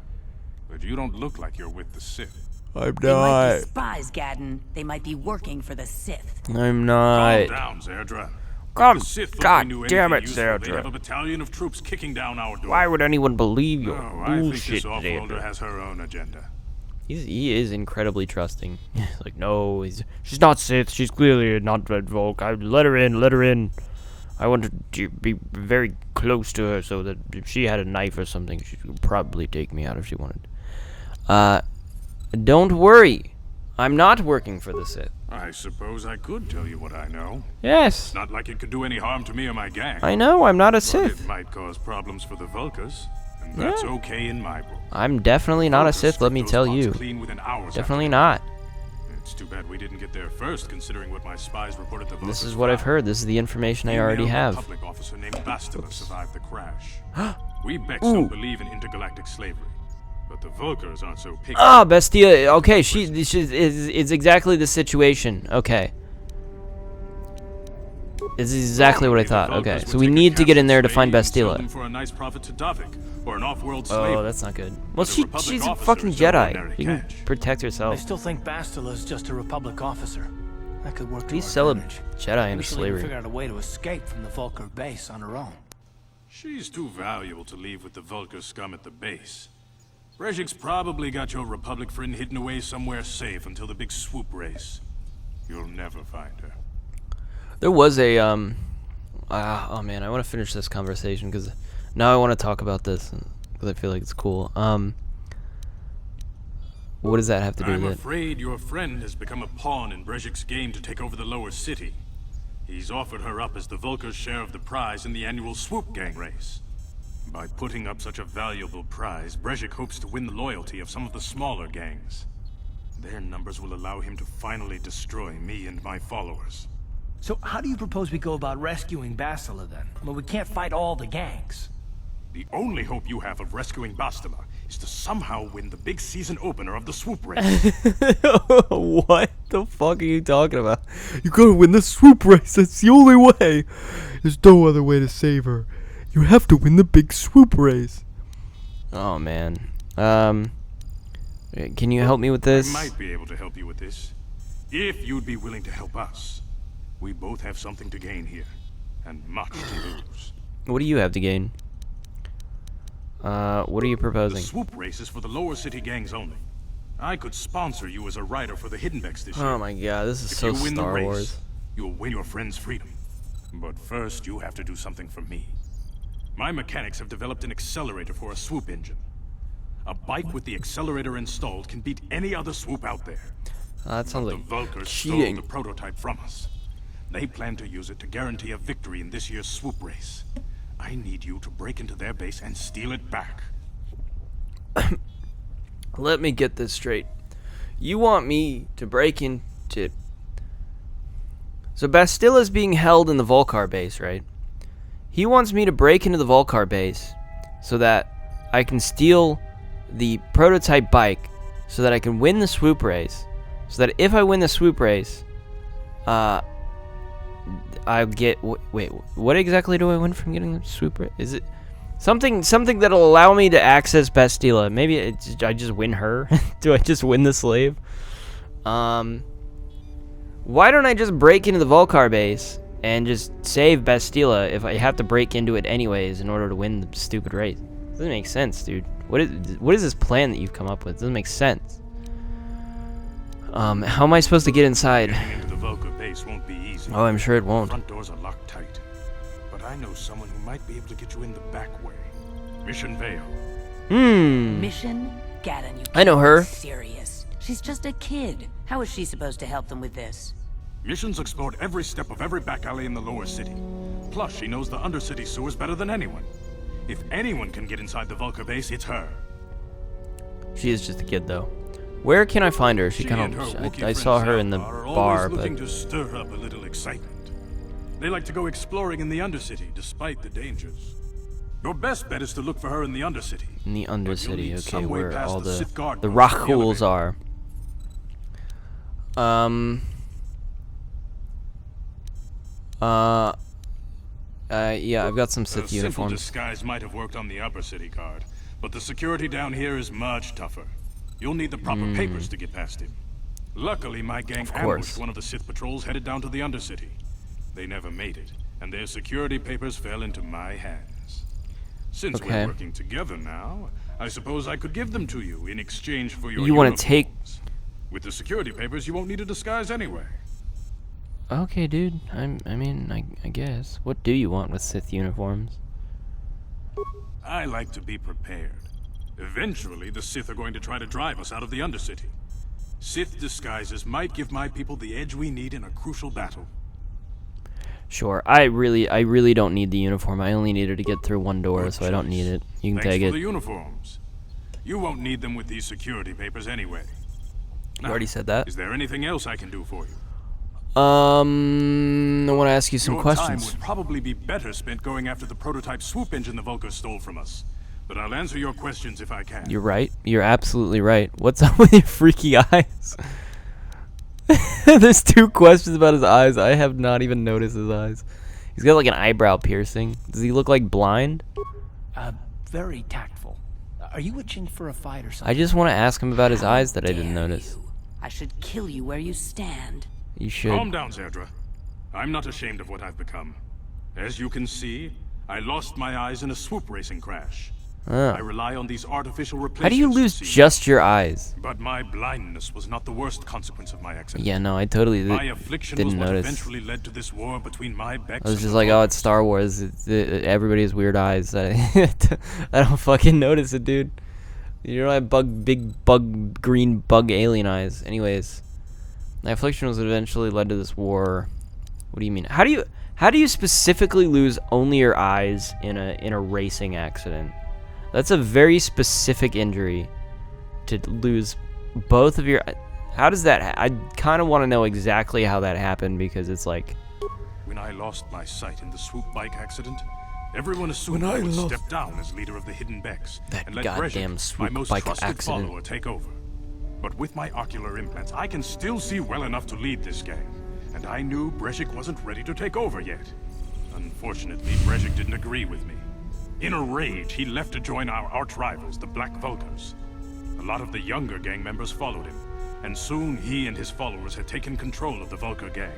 But you don't look like you're with the Sith. I'm They might be spies, Gadden. They might be working for the Sith. I'm Calm not. down, Zerdra. God, The Sith thought God we knew damn anything it, useful, they'd Zerdra. have a battalion of troops kicking down our door. Why would anyone believe your No, I think bullshit, this off-worlder Zerdra? has her own agenda. He is incredibly trusting. He's like, no, she's not Sith. She's clearly not Red Volk. Let her in. I want to be very close to her so that if she had a knife or something, she would probably take me out if she wanted. Don't worry. I'm not working for the Sith. I suppose I could tell you what I know. Yes. Not like it could do any harm to me or my gang. I know, I'm not a But Sith. it might cause problems for the Vulkars, and that's Yeah. okay in my book. I'm definitely not a Vulkars Sith, let me stripped tell those you. pods clean within hours Definitely after. not. It's too bad we didn't get there first, considering what my spies reported the Vulkars This is what I've found. heard. This is the information I Female already have. Republic officer named Bastila survived the crash. We Becks don't believe in intergalactic slavery, but the Vulkars aren't so picky. Ah, Bestia. Okay, it's exactly the situation. Okay. This is exactly what I Normally, the thought. Vulkars Okay, would so we take a need to get in there to captured find slave and sell Bastila. them for a nice profit to Davik, or an off-world slave. Oh, that's not good. Well, But a Republic she's a officer fucking is no Jedi. ordinary She can catch. protect I herself. still think Bastila's just a Republic officer. That could work to Please our sell a advantage. Jedi Maybe into she'll even slavery. figure out a way to escape from the Vulkar base on her own. She's too valuable to leave with the Vulkar scum at the base. Brezhik's probably got your Republic friend hidden away somewhere safe until the big swoop race. You'll never find her. There was a oh man, I want to finish this conversation because now I want to talk about this because I feel like it's cool. What does that have to do I'm with it? afraid your friend has become a pawn in Brejik's game to take over the lower city. He's offered her up as the Vulkar's share of the prize in the annual swoop gang race. By putting up such a valuable prize, Brejik hopes to win the loyalty of some of the smaller gangs. Their numbers will allow him to finally destroy me and my followers. So how do you propose we go about rescuing Bastila then? Well, we can't fight all the gangs. The only hope you have of rescuing Bastila is to somehow win the big season opener of the swoop race. What the fuck are you talking about? You gotta win the swoop race. That's the only way. There's no other way to save her. You have to win the big swoop race. Oh man. Can you help me with this? I might be able to help you with this, if you'd be willing to help us. We both have something to gain here, and much to lose. What do you have to gain? What are you proposing? The swoop race is for the lower city gangs only. I could sponsor you as a rider for the Hiddenbecks this year. Oh my god, this is If so you win Star the race, Wars. you'll win your friend's freedom. But first, you have to do something for me. My mechanics have developed an accelerator for a swoop engine. A bike with the accelerator installed can beat any other swoop out there. That sounds The like Vulkars stole cheating. the prototype from us. They plan to use it to guarantee a victory in this year's swoop race. I need you to break into their base and steal it back. Let me get this straight. You want me to break into... So Bastila's being held in the Vulkar base, right? He wants me to break into the Vulkar base so that I can steal the prototype bike so that I can win the swoop race. So that if I win the swoop race, I'll get... Wait, what exactly do I win from getting the swoop race? Is it... Something that'll allow me to access Bastila. Maybe I just win her. Do I just win the slave? Why don't I just break into the Vulkar base and just save Bastila if I have to break into it anyways in order to win the stupid race? Doesn't make sense, dude. What is this plan that you've come up with? Doesn't make sense. How am I supposed to get inside? Getting into the Vulkar base won't be easy. Oh, I'm sure it won't. Front doors are locked tight. But I know someone who might be able to get you in the back way. Mission Vale. Mission? Gaddon, you I know her. can't be serious. She's just a kid. How is she supposed to help them with this? Mission's explored every step of every back alley in the lower city. Plus, she knows the undercity sewers better than anyone. If anyone can get inside the Vulkar base, it's her. She is just a kid, though. Where can I find her? She and kind her of... Wookiee I saw friend her in the Zalbar are bar, always but... looking to stir up a little excitement. They like to go exploring in the undercity, despite the dangers. Your best bet is to look for her in the undercity. In the But you'll Undercity, need okay, some way where past all Sith guard the post on the Rakhouls elevator. are. Yeah, I've got some Sith A simple uniforms. disguise might have worked on the upper city guard, but the security down here is much tougher. You'll need the proper papers to get past him. Luckily, my gang Of course. ambushed one of the Sith patrols headed down to the Undercity. They never made it, and their security papers fell into my hands. Since Okay. we're working together now, I suppose I could give them to you in exchange for your You wanna take- uniforms. With the security papers, you won't need a disguise anyway. Okay, dude. I guess. What do you want with Sith uniforms? I like to be prepared. Eventually, the Sith are going to try to drive us out of the Undercity. Sith disguises might give my people the edge we need in a crucial battle. Sure. I really don't need the uniform. I only needed to get through one door, Good so I don't choice. need it. You can Thanks take for it. the uniforms. You won't need them with these security papers anyway. You already said that. Is there anything else I can do for you? I want to ask you some Your questions. time would probably be better spent going after the prototype swoop engine the Vulkars stole from us. But I'll answer your questions if I can. You're right. You're absolutely right. What's up with your freaky eyes? There's 2 questions about his eyes. I have not even noticed his eyes. He's got like an eyebrow piercing. Does he look like blind? Very tactful. Are you itching for a fight or something? I just want to ask him about his How eyes that I didn't dare notice. you. I should kill you where you stand. You should. Calm down, Zerdra. I'm not ashamed of what I've become. As you can see, I lost my eyes in a swoop racing crash. I rely on these artificial replacements. How do you to lose see. just your eyes? But my blindness was not the worst consequence of my accident. Yeah, no, I totally My affliction was didn't what notice. eventually led to this war between my Becks I was and just the like, oh, it's Vulkars. Star Wars. Everybody has weird eyes. I don't fucking notice it, dude. You don't have big bug, green bug alien eyes. Anyways, my affliction was eventually led to this war. What do you mean? How do you specifically lose only your eyes in a racing accident? That's a very specific injury to lose both of your. How does that? I kind of want to know exactly how that happened because it's like. When I lost my sight in the swoop bike accident, everyone assumed I would step down as leader of the Hidden Becks That and let goddamn Brezhik, swoop my most bike trusted accident. follower, take over. But with my ocular implants, I can still see well enough to lead this gang, and I knew Brezhik wasn't ready to take over yet. Unfortunately, Brezhik didn't agree with me. In a rage, he left to join our arch-rivals, the Black Vulkars. A lot of the younger gang members followed him, and soon he and his followers had taken control of the Vulkar gang.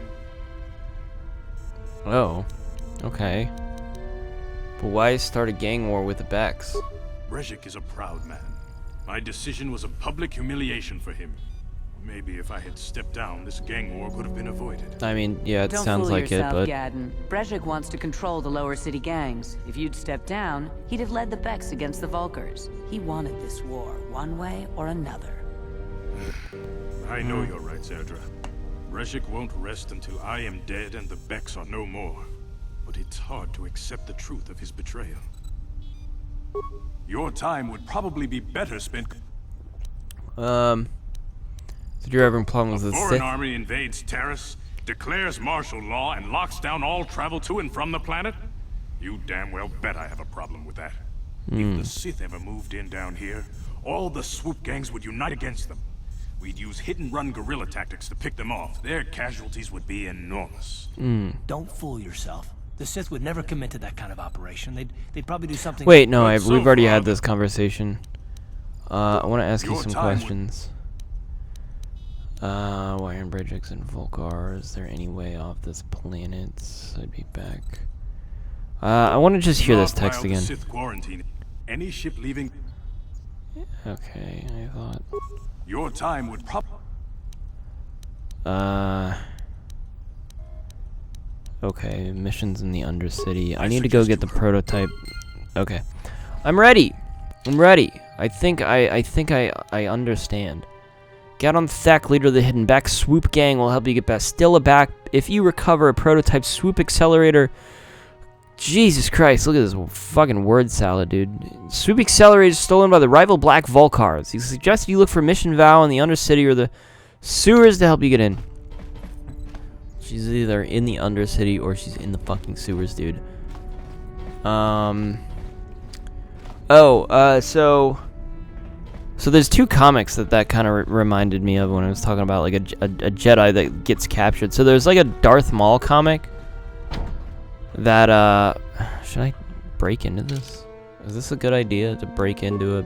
Oh, okay. But why start a gang war with the Becks? Brezhik is a proud man. My decision was a public humiliation for him. Maybe if I had stepped down, this gang war could have been avoided. I mean, yeah, it Don't sounds fool like yourself, it, but Gadden. Brezhik wants to control the lower city gangs. If you'd stepped down, he'd have led the Becks against the Vulkars. He wanted this war, one way or another. I know you're right, Zerdra. Brezhik won't rest until I am dead and the Becks are no more. But it's hard to accept the truth of his betrayal. Your time would probably be better spent. did you ever have problems with the Foreign Sith? army invades Terrace, declares martial law, and locks down all travel to and from the planet? You damn well bet I have a problem with that. If the Sith ever moved in down here, all the swoop gangs would unite against them. We'd use hit-and-run guerrilla tactics to pick them off. Their casualties would be enormous. Don't fool yourself. The Sith would never commit to that kind of operation. They'd probably do something. Wait, no, But so we've already far, had this conversation. I want to ask you Your some time would- questions. Why aren't Brejix and Volkar? Is there any way off this planet? I'd be back. I want to just hear this text While the again. Sith quarantine. Any ship leaving Okay, I thought. your time would Okay, missions in the Undercity. I need to go get the prototype. Okay, I'm ready. I'm ready. I think I understand. Get on Thack, leader of the Hidden Back. Swoop Gang will help you get back. Still a back. If you recover a prototype swoop accelerator. Jesus Christ, look at this fucking word salad, dude. Swoop accelerator is stolen by the rival Black Vulkars. He suggests you look for Mission Vow in the Undercity or the sewers to help you get in. She's either in the Undercity or she's in the fucking sewers, dude. So there's two comics that kind of reminded me of when I was talking about like a Jedi that gets captured. So there's like a Darth Maul comic that should I break into this? Is this a good idea to break into a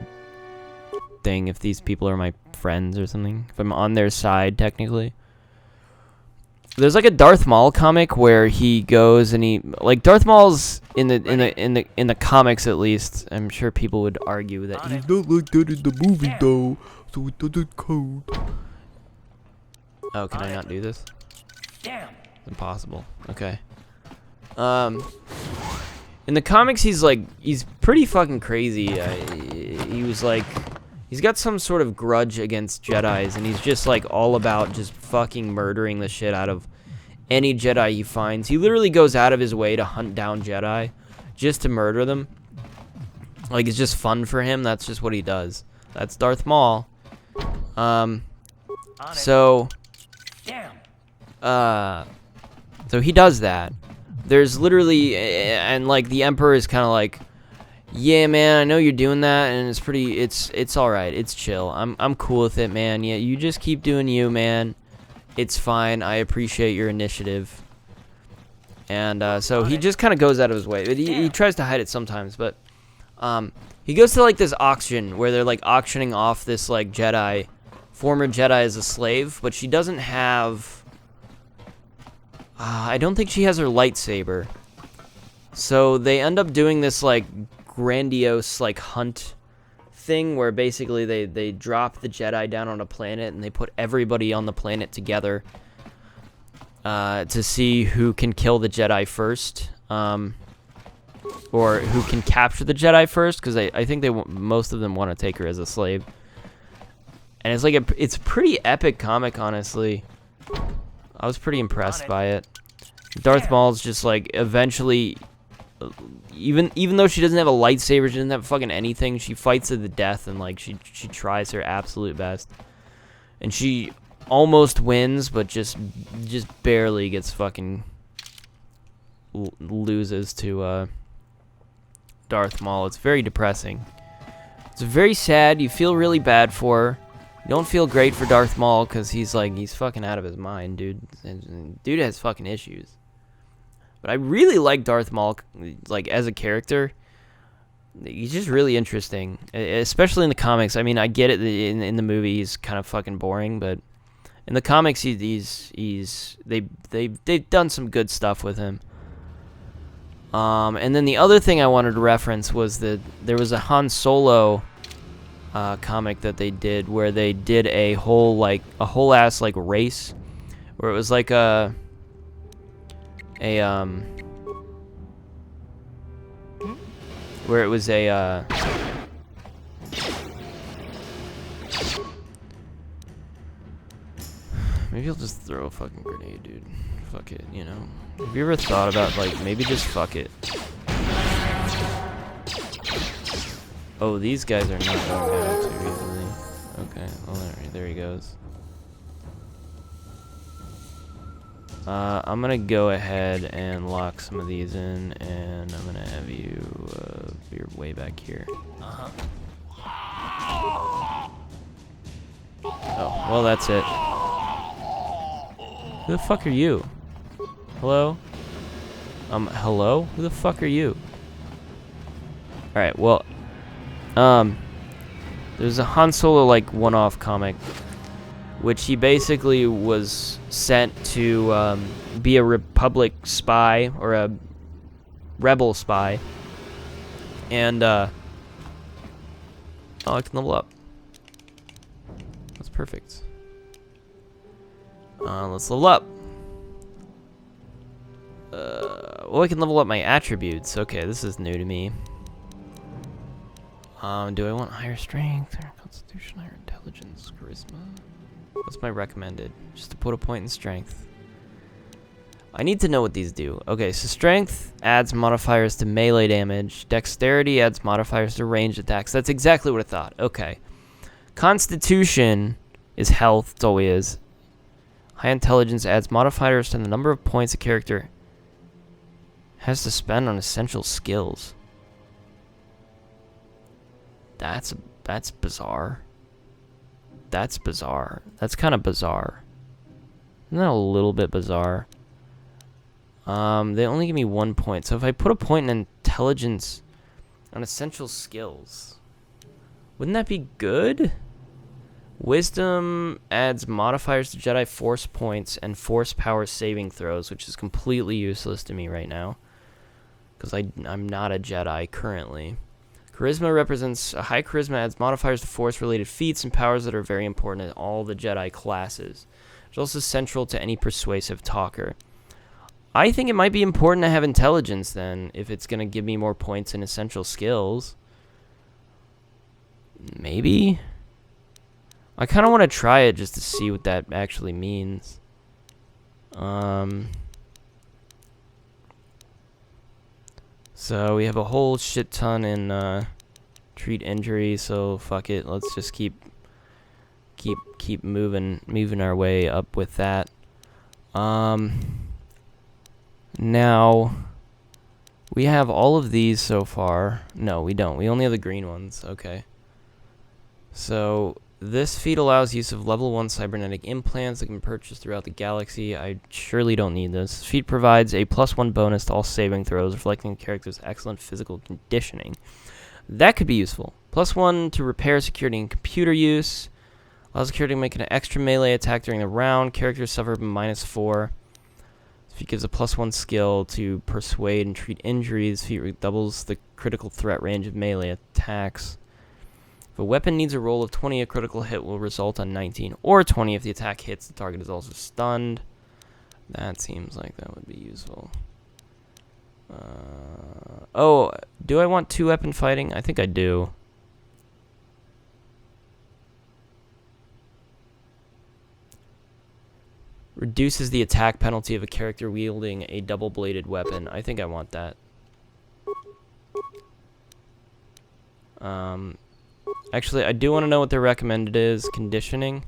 thing if these people are my friends or something? If I'm on their side technically. There's like a Darth Maul comic where he goes and he like Darth Maul's in the comics at least. I'm sure people would argue that he's not like that in the movie though, so it doesn't count. Oh, can I not do this? Damn. Impossible. Okay. In the comics, he's pretty fucking crazy. He was like. He's got some sort of grudge against Jedis, and he's just, like, all about just fucking murdering the shit out of any Jedi he finds. He literally goes out of his way to hunt down Jedi just to murder them. Like, it's just fun for him. That's just what he does. That's Darth Maul. So he does that. There's literally, and, like, the Emperor is kind of like, yeah, man, I know you're doing that, and it's alright, it's chill. I'm cool with it, man. Yeah, you just keep doing you, man. It's fine. I appreciate your initiative. And so he just kind of goes out of his way. He tries to hide it sometimes, but he goes to like this auction where they're like auctioning off this like former Jedi as a slave, but she doesn't have. I don't think she has her lightsaber. So they end up doing this like grandiose like hunt thing where basically they drop the Jedi down on a planet and they put everybody on the planet together to see who can kill the Jedi first. or who can capture the Jedi first, because I think most of them want to take her as a slave. And it's like it's a pretty epic comic, honestly. I was pretty impressed by it. Darth Maul's just like eventually, even though she doesn't have a lightsaber, she doesn't have fucking anything. She fights to the death, and like she tries her absolute best, and she almost wins, but just barely gets fucking loses to Darth Maul. It's very depressing. It's very sad. You feel really bad for her. You don't feel great for Darth Maul because he's fucking out of his mind, dude. Dude has fucking issues. But I really like Darth Maul, like, as a character. He's just really interesting, especially in the comics. I mean, I get it in the movie he's kind of fucking boring, but in the comics they've done some good stuff with him. And then the other thing I wanted to reference was that there was a Han Solo comic that they did where they did a whole ass like race where it was like where it was a maybe I'll just throw a fucking grenade, dude. Fuck it, you know. Have you ever thought about, like, maybe just fuck it? Oh, these guys are not going down too easily. Okay, well, there he goes. I'm gonna go ahead and lock some of these in, and I'm gonna have you, you're way back here. Oh, well, that's it. Who the fuck are you? Hello? Hello? Who the fuck are you? Alright, well, there's a Han Solo, like, one-off comic, which he basically was sent to, be a Republic spy, or a Rebel spy, and, oh, I can level up. That's perfect. Let's level up. Well, I can level up my attributes. Okay, this is new to me. Do I want higher strength, higher constitution, higher intelligence, charisma? What's my recommended? Just to put a point in strength. I need to know what these do. Okay, so strength adds modifiers to melee damage. Dexterity adds modifiers to ranged attacks. That's exactly what I thought. Okay. Constitution is health. It's always is. High intelligence adds modifiers to the number of points a character has to spend on essential skills. That's bizarre. That's bizarre. That's kind of bizarre. Isn't that a little bit bizarre? They only give me 1 point. So if I put a point in intelligence on essential skills, wouldn't that be good? Wisdom adds modifiers to Jedi Force points and Force power saving throws, which is completely useless to me right now, because I'm not a Jedi currently. Charisma represents a high charisma adds modifiers to Force-related feats and powers that are very important in all the Jedi classes. It's also central to any persuasive talker. I think it might be important to have intelligence then, if it's going to give me more points in essential skills. Maybe? I kind of want to try it just to see what that actually means. So we have a whole shit ton in treat injury, so fuck it. Let's just keep moving our way up with that. Now we have all of these so far. No, we don't. We only have the green ones. Okay. So this feat allows use of level 1 cybernetic implants that can be purchased throughout the galaxy. I surely don't need this. This feat provides a +1 bonus to all saving throws, reflecting the character's excellent physical conditioning. That could be useful. +1 to repair, security, and computer use. Allows the character to make an extra melee attack during the round. Characters suffer -4. This feat gives a +1 skill to persuade and treat injuries. This feat doubles the critical threat range of melee attacks. If a weapon needs a roll of 20, a critical hit will result on 19, or 20 if the attack hits, the target is also stunned. That seems like that would be useful. Oh, do I want 2-weapon fighting? I think I do. Reduces the attack penalty of a character wielding a double-bladed weapon. I think I want that. Actually, I do want to know what their recommended is. Conditioning.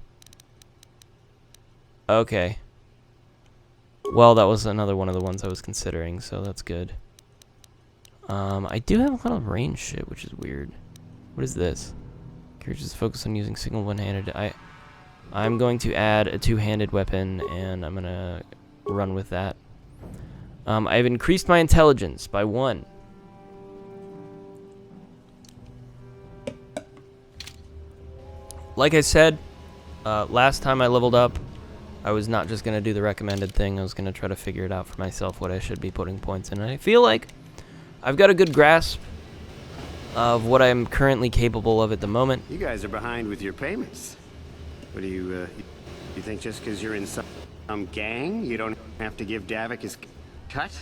Okay. Well, that was another one of the ones I was considering, so that's good. I do have a lot of range shit, which is weird. What is this? Characters focus on using single one-handed. I'm going to add a 2-handed weapon, and I'm gonna run with that. I've increased my intelligence by 1. Like I said, last time I leveled up, I was not just going to do the recommended thing. I was going to try to figure it out for myself what I should be putting points in. And I feel like I've got a good grasp of what I'm currently capable of at the moment. You guys are behind with your payments. What do you think just because you're in some gang, you don't have to give Davik his cut?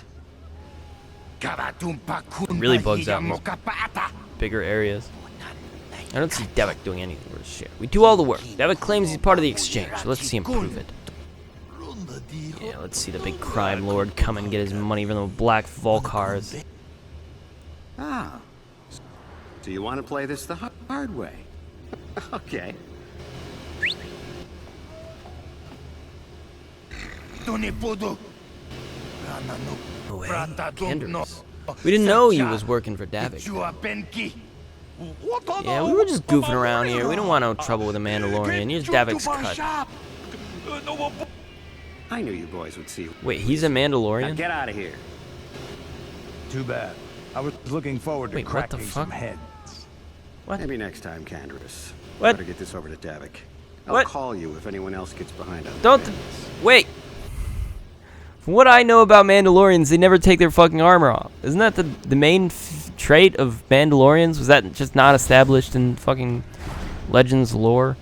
It really bugs out in these bigger areas. I don't see Davik doing anything worth shit. We do all the work. Davik claims he's part of the exchange, so let's see him prove it. Yeah, let's see the big crime lord come and get his money from the black Volcars. Ah. So you want to play this the hard way? Okay. Oh, hey, Kendrick's. We didn't know he was working for Davik. Yeah, we were just goofing around here. We don't want no trouble with a Mandalorian. Here's Davik's cut. I knew you boys would see. Wait, he's a Now Mandalorian? get out of here. Too bad. I was looking forward to Wait, what the cracking fuck? some heads. What? Maybe next time, Canderous. What? Better get this over to Davik. I'll What? call you if anyone else gets behind on Don't. Wait. From what I know about Mandalorians, they never take their fucking armor off. Isn't that the main trait of Mandalorians? Was that just not established in fucking Legends lore?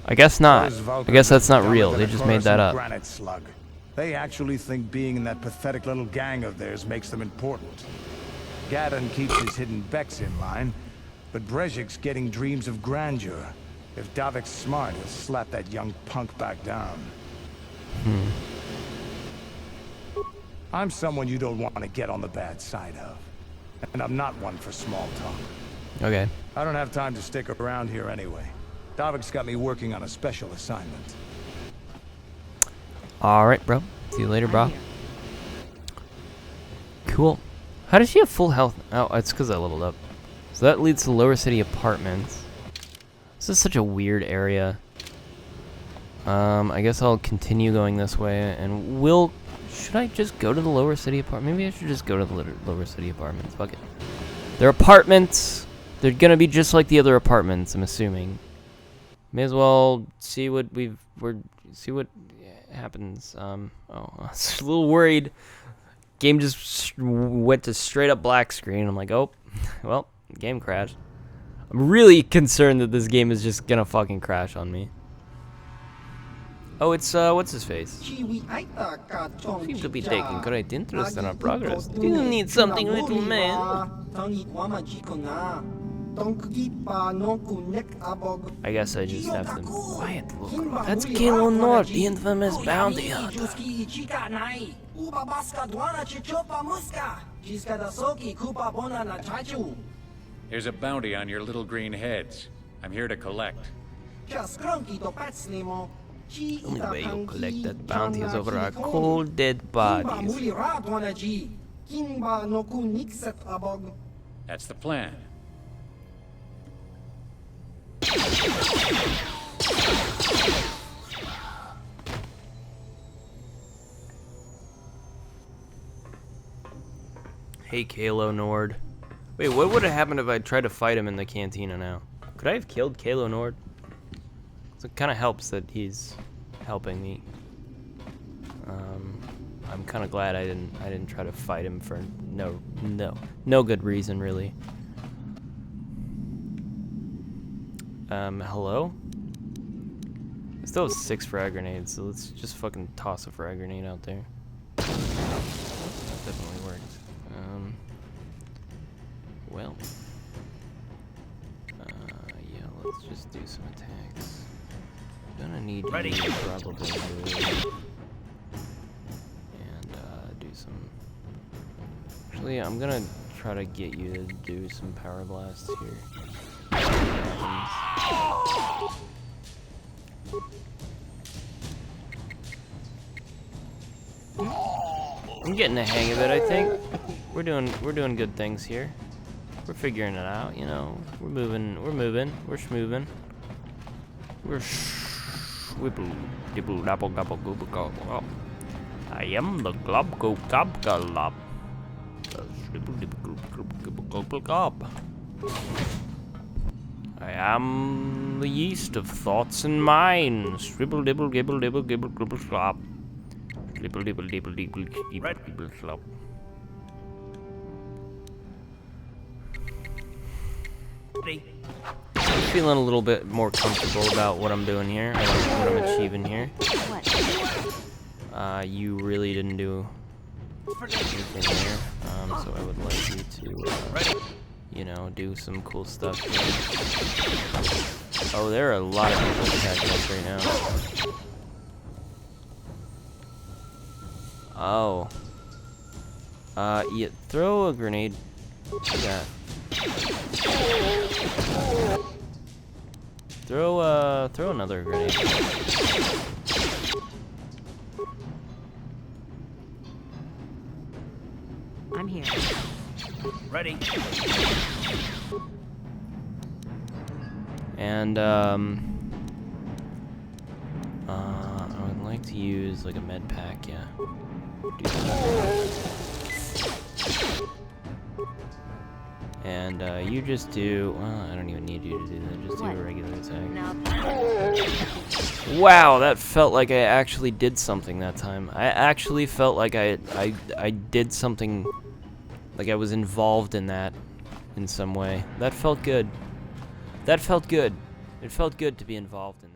I guess not. I guess that's not real. They just made that up. Granite slug. They actually think being in that pathetic little gang of theirs makes them important. Gadon keeps his hidden Becks in line, but Brejik's getting dreams of grandeur. If Davik's smart, he'll slap that young punk back down. I'm someone you don't want to get on the bad side of. And I'm not one for small talk. Okay. I don't have time to stick around here anyway. Davik's got me working on a special assignment. Alright, bro. See you later, bro. Cool. How does she have full health? Oh, it's because I leveled up. So that leads to Lower City Apartments. This is such a weird area. I guess I'll continue going this way, and should I just go to the Lower City Apartment? Maybe I should just go to the Lower City Apartments. Fuck it. They're apartments. They're gonna be just like the other apartments, I'm assuming. May as well see what see what happens. Oh, I was a little worried. Game just went to straight up black screen. I'm like, oh, well, game crashed. I'm really concerned that this game is just gonna fucking crash on me. Oh, it's, what's his face? Seems to be taking great interest in our progress. Do you need something, little man? I guess I just have to quiet look. That's Kilo Nord, the infamous bounty hunter. There's a bounty on your little green heads. I'm here to collect. The only way you'll collect that bounty is over our cold, dead bodies. That's the plan. Hey, Kalo Nord. Wait, what would have happened if I tried to fight him in the cantina now? Could I have killed Kalo Nord? So it kind of helps that he's helping me. I'm kind of glad I didn't try to fight him for no good reason, really. Hello? I still have 6 frag grenades, so let's just fucking toss a frag grenade out there. definitely worked. Well. Yeah, let's just do some attacks. Gonna need you probably and do some. Actually, I'm gonna try to get you to do some power blasts here. I'm getting the hang of it, I think. We're doing good things here. We're figuring it out, you know. We're moving, we're schmoving. We're swibble, dibble, dabble, gobble, gooble, gobble. I am the glob, go, gob, golob. Swibble, dibble, gooble, gobble, gob. I am the yeast of thoughts and minds. Shribble, dibble, gibble, dibble, gibble, gibble, slop. Dibble, dibble, dibble, dibble, dibble, dibble, slop. I'm feeling a little bit more comfortable about what I'm doing here, what I'm achieving here. You really didn't do anything here, so I would like you to, you know, do some cool stuff here. Oh, there are a lot of people attacking us right now. Oh. Yeah, throw a grenade. Yeah. Throw another grenade. I'm here. Ready. And I would like to use like a med pack, yeah. Do that. And you just do, well, I don't even need you to do that, just do a regular attack. Wow, that felt like I actually did something that time. I actually felt like I did something, like I was involved in that in some way. That felt good. That felt good. It felt good to be involved in